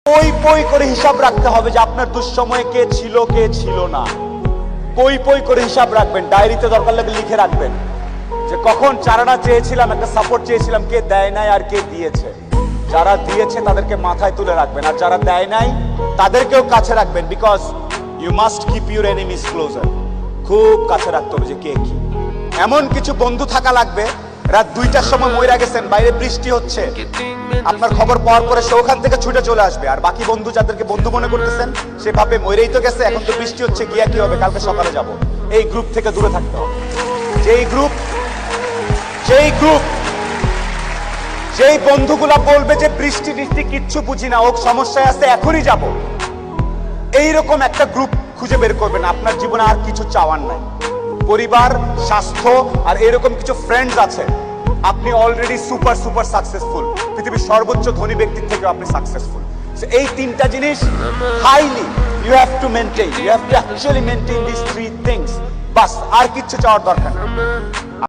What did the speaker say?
পই পই করে হিসাব রাখতে হবে যে আপনার দুঃসময়ে কে ছিল না। পই পই করে হিসাব রাখবেন, ডায়েরিতে দরকার লাগলে লিখে রাখবেন যে কখন চারানা চেয়েছিলাম, একটা সাপোর্ট চেয়েছিলাম, কে দেয় নাই আর কে দিয়েছে। যারা দিয়েছে তাদেরকে মাথায় তুলে রাখবেন, আর যারা দেয় নাই তাদেরকেও কাছে রাখবেন, because you must keep your enemies closer. খুব কাছে রাখতে হবে যে কে কি। এমন কিছু বন্ধু থাকা লাগবে, রাত 2টার সময় মইরা গেছেন, বাইরে বৃষ্টি হচ্ছে, আপনার খবর পাওয়ার পরে সে ওখান থেকে ছুটে চলে আসবে, আর বাকি বন্ধু যাদেরকে বন্ধু মনে করতেছেন সে ভাবে মইরেই তো গেছে, এখন তো বৃষ্টি হচ্ছে, গিয়া কি হবে, কালকে সকালে যাব। এই গ্রুপ থেকে দূরে থাকতে হবে। যেই বন্ধুগুলা বলবে যে বৃষ্টি টিষ্টি কিচ্ছু বুঝি না, ও সমস্যায় আছে, এখনই যাব, এইরকম একটা গ্রুপ খুঁজে বের করবেন। আপনার জীবনে আর কিছু চাওয়ার নাই, পরিবার, স্বাস্থ্য আর এরকম কিছু ফ্রেন্ডস আছে। আপনি অলরেডি সুপার সাকসেসফুল, পৃথিবীর সর্বোচ্চ ধনী ব্যক্তির থেকে আপনি সাকসেসফুল। এই তিনটা জিনিস highly you have to maintain, you have to actually maintain this three things. বাস, আর কিচ্ছু চাওয়ার দরকার নেই।